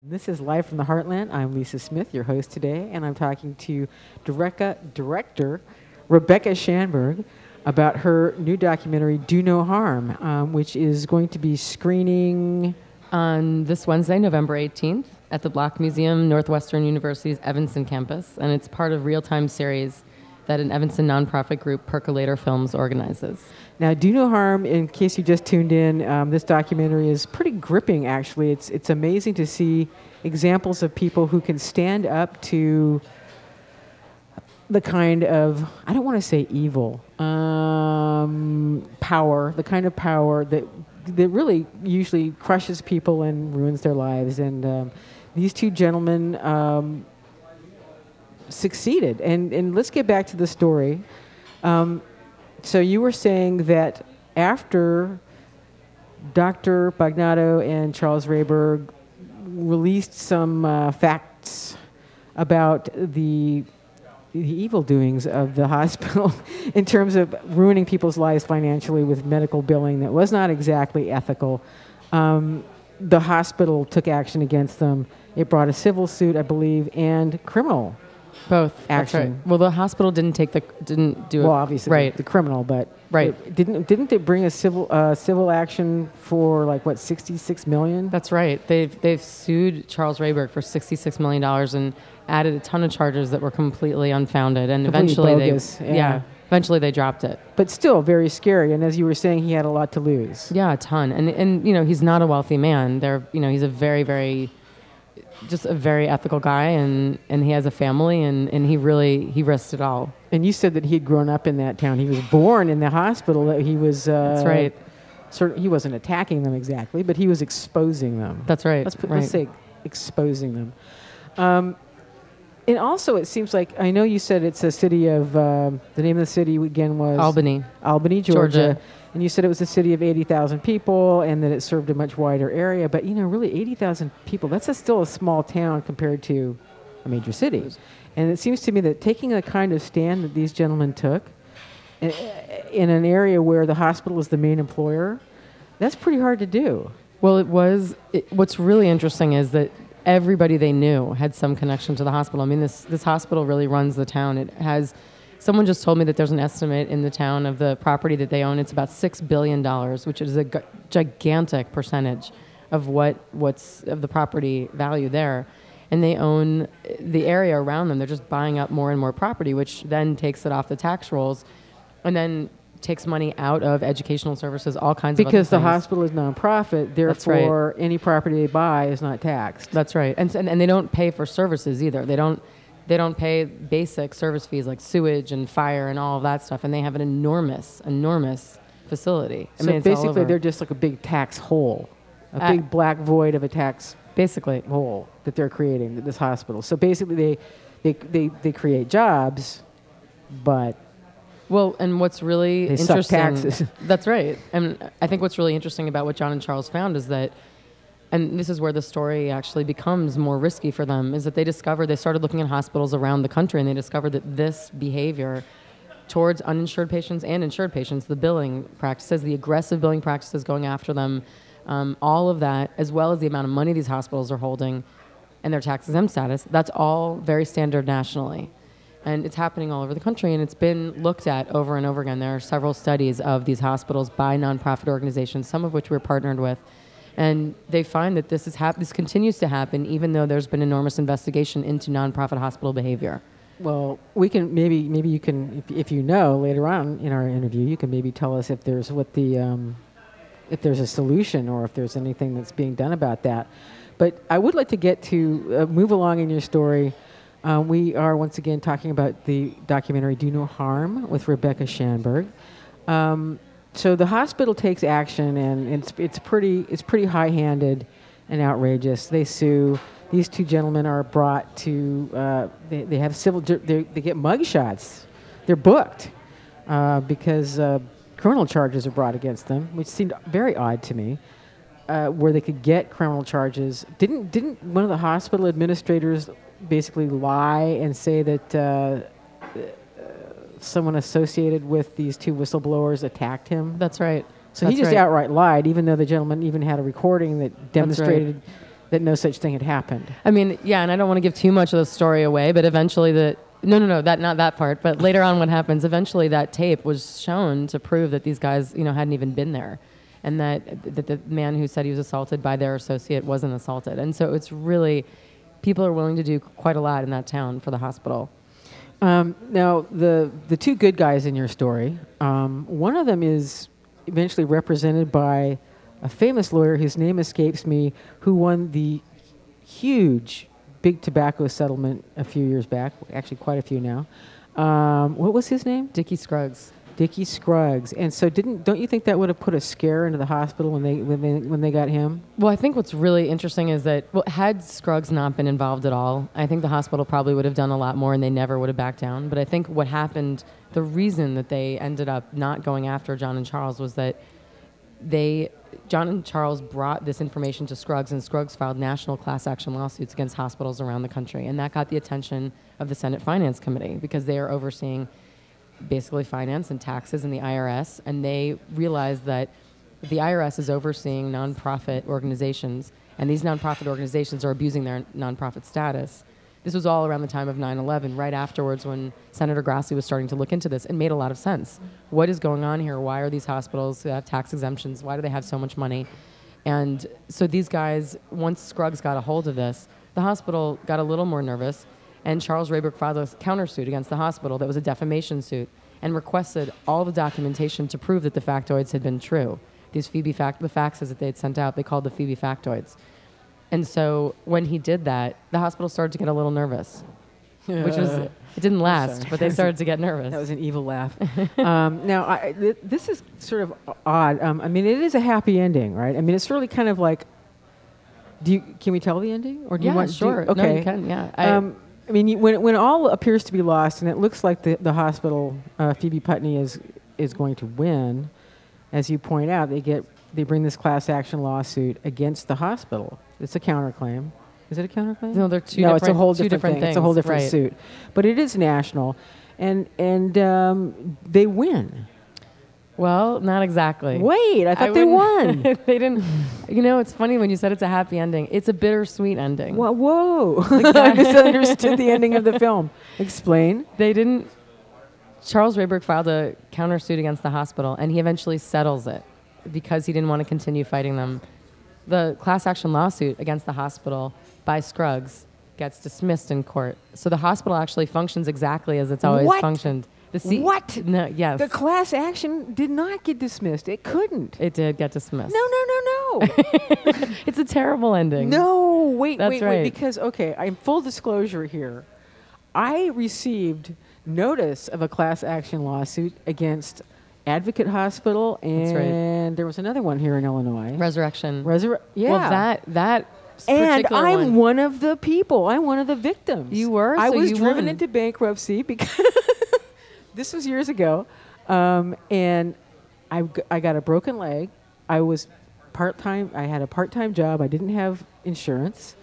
This is Live from the Heartland. I'm Lisa Smith, your host today, and I'm talking to director Rebecca Shanberg about her new documentary, Do No Harm, which is going to be screening on this Wednesday, November 18th, at the Block Museum, Northwestern University's Evanston campus, and it's part of real-time series that an Evanston nonprofit group, Percolator Films, organizes. Now, Do No Harm, in case you just tuned in, this documentary is pretty gripping, actually. It's amazing to see examples of people who can stand up to the kind of, I don't want to say evil, power, the kind of power that really usually crushes people and ruins their lives. And these two gentlemen succeeded. And let's get back to the story. So you were saying that after Dr. Bagnato and Charles Rayberg released some facts about the evil doings of the hospital in terms of ruining people's lives financially with medical billing that was not exactly ethical, the hospital took action against them. It brought a civil suit, I believe, and criminal both action. That's right. Well, the hospital didn't do it. Well, obviously, right. the criminal, but right. Didn't they bring a civil action for like what, $66 million? That's right. They've sued Charles Rayberg for $66 million and added a ton of charges that were completely unfounded, and Completely bogus, eventually they dropped it. But still very scary. And as you were saying, he had a lot to lose. Yeah, a ton. And you know, he's not a wealthy man. He's a very just a very ethical guy, and he has a family, and he risked it all. And you said that he had grown up in that town. He was born in the hospital. That he was. That's right. He wasn't attacking them exactly, but he was exposing them. That's right. Let's say exposing them. And also, it seems like, I know you said it's a city of, the name of the city again was? Albany, Georgia. And you said it was a city of 80,000 people and that it served a much wider area. But, really 80,000 people, that's still a small town compared to a major city. And it seems to me that taking the kind of stand that these gentlemen took in an area where the hospital is the main employer, that's pretty hard to do. Well, what's really interesting is that everybody they knew had some connection to the hospital. I mean, this hospital really runs the town. It has, someone just told me that there's an estimate in the town of the property that they own. It's about $6 billion, which is a gigantic percentage of what's of the property value there. And they own the area around them. They're just buying up more and more property, which then takes it off the tax rolls and then takes money out of educational services, all kinds of other things. Because the hospital is nonprofit, therefore any property they buy is not taxed. That's right. And they don't pay for services either. They don't pay basic service fees like sewage and fire and all of that stuff. And they have an enormous facility. So basically they're just like a big tax hole, a big black void of a tax hole that they're creating at this hospital. So basically they create jobs, but well, and what's really interesting, suck taxes. That's right. And I think what's really interesting about what John and Charles found is that, and this is where the story actually becomes more risky for them, is that they started looking at hospitals around the country, and they discovered that this behavior towards uninsured patients and insured patients, the billing practices, the aggressive billing practices going after them, all of that, as well as the amount of money these hospitals are holding and their tax-exempt status, that's all very standard nationally. And it's happening all over the country, and it's been looked at over and over again. There are several studies of these hospitals by nonprofit organizations, some of which we're partnered with, and they find that this continues to happen even though there's been enormous investigation into nonprofit hospital behavior. Well, we can maybe you can, if you know later on in our interview, you can maybe tell us if there's if there's a solution or if there's anything that's being done about that. But I would like to get to move along in your story. We are once again talking about the documentary Do No Harm with Rebecca Shanberg. So the hospital takes action, and it's pretty high-handed and outrageous. They sue. These two gentlemen are brought to. They have they get mug shots. They're booked because criminal charges are brought against them, which seemed very odd to me. Where they could get criminal charges. Didn't one of the hospital administrators basically lie and say that someone associated with these two whistleblowers attacked him? That's right. So he just outright lied, even though the gentleman even had a recording that demonstrated that no such thing had happened. I mean, yeah, and I don't want to give too much of the story away, but eventually no, that not that part, but later on what happens, eventually that tape was shown to prove that these guys, hadn't even been there, and that the man who said he was assaulted by their associate wasn't assaulted. And so it's really, people are willing to do quite a lot in that town for the hospital. Now, the two good guys in your story, one of them is eventually represented by a famous lawyer whose name escapes me, who won the huge big tobacco settlement a few years back, actually quite a few now. What was his name? Dickie Scruggs. Dickie Scruggs. And so don't you think that would have put a scare into the hospital when they got him? Well, I think what's really interesting is that, had Scruggs not been involved at all, I think the hospital probably would have done a lot more and they never would have backed down. But I think what happened, the reason that they ended up not going after John and Charles was that John and Charles brought this information to Scruggs, and Scruggs filed national class action lawsuits against hospitals around the country. And that got the attention of the Senate Finance Committee because they are overseeing basically finance and taxes in the IRS, and they realized that the IRS is overseeing nonprofit organizations, and these nonprofit organizations are abusing their nonprofit status. This was all around the time of 9/11, right afterwards when Senator Grassley was starting to look into this. It made a lot of sense. What is going on here? Why are these hospitals have tax exemptions? Why do they have so much money? And so these guys, once Scruggs got a hold of this, the hospital got a little more nervous, and Charles Rayburg filed a countersuit against the hospital that was a defamation suit and requested all the documentation to prove that the factoids had been true. These the faxes that they had sent out, they called the Phoebe factoids. And so when he did that, the hospital started to get a little nervous, which was, it didn't last, but they started to get nervous. That was an evil laugh. Now, this is sort of odd. I mean, it is a happy ending, right? I mean, it's really kind of like, can we tell the ending? Or do you want? Sure. Okay. No, you can, yeah. I mean, when all appears to be lost, and it looks like the hospital, Phoebe Putney is going to win, as you point out, they bring this class action lawsuit against the hospital. It's a counterclaim. Is it a counterclaim? No, they're two no, different, it's a whole two different thing. things. It's a whole different right. suit, but it is national, and they win. Well, not exactly. Wait, I thought they won. They didn't. It's funny when you said it's a happy ending. It's a bittersweet ending. Whoa. I misunderstood the ending of the film. Explain. They didn't. Charles Rayburg filed a countersuit against the hospital, and he eventually settles it because he didn't want to continue fighting them. The class action lawsuit against the hospital by Scruggs gets dismissed in court. So the hospital actually functions exactly as it's always functioned. What? No, yes. The class action did not get dismissed. It couldn't. It did get dismissed. No. It's a terrible ending. No, wait, because, okay, I'm full disclosure here. I received notice of a class action lawsuit against Advocate Hospital, and there was another one here in Illinois. Resurrection. Yeah. Well, that and particular I'm one. One of the people. I'm one of the victims. You were? I so was you driven won. into bankruptcy because this was years ago, and I got a broken leg. I was part-time. I had a part-time job. I didn't have insurance.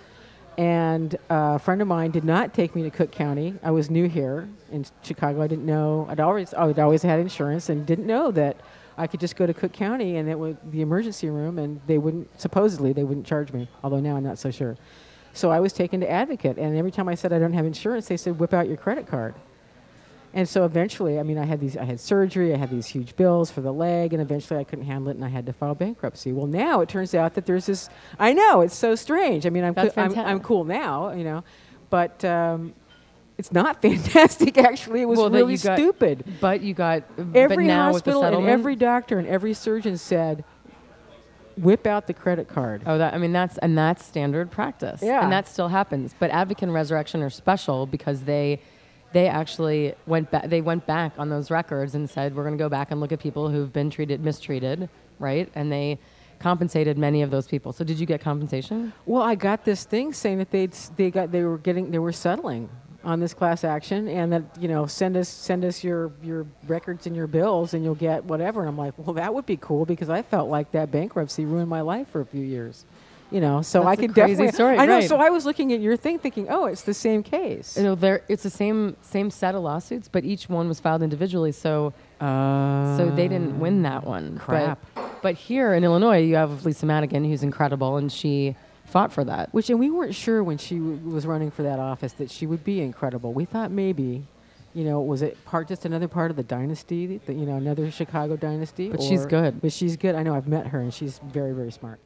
And a friend of mine did not take me to Cook County. I was new here in Chicago. I didn't know. I'd always had insurance and didn't know that I could just go to Cook County and it would the emergency room, and they wouldn't charge me. Although now I'm not so sure. So I was taken to Advocate, and every time I said I don't have insurance, they said whip out your credit card. And so eventually, I mean, I had surgery, I had these huge bills for the leg, and eventually I couldn't handle it, and I had to file bankruptcy. Well, now it turns out that there's this. I know, it's so strange. I mean, I'm cool now, but it's not fantastic. Actually, it was really stupid. But you got every now hospital with the and every doctor and every surgeon said, whip out the credit card. Oh, that's standard practice. Yeah, and that still happens. But Advocate and Resurrection are special because they actually went back. They went back on those records and said, we're going to go back and look at people who've been mistreated, right? And they compensated many of those people. So did you get compensation? Well, I got this thing saying that they were settling on this class action, and that send us your records and your bills, and you'll get whatever. And I'm like, well, that would be cool because I felt like that bankruptcy ruined my life for a few years. So that's I could definitely. Story, I know. right. So I was looking at your thing, thinking, "Oh, it's the same case." It's the same set of lawsuits, but each one was filed individually. So they didn't win that one. Crap. But here in Illinois, you have Lisa Madigan, who's incredible, and she fought for that. And we weren't sure when she was running for that office that she would be incredible. We thought maybe, was it just another part of the dynasty, another Chicago dynasty? But she's good. But she's good. I know, I've met her, and she's very, very smart.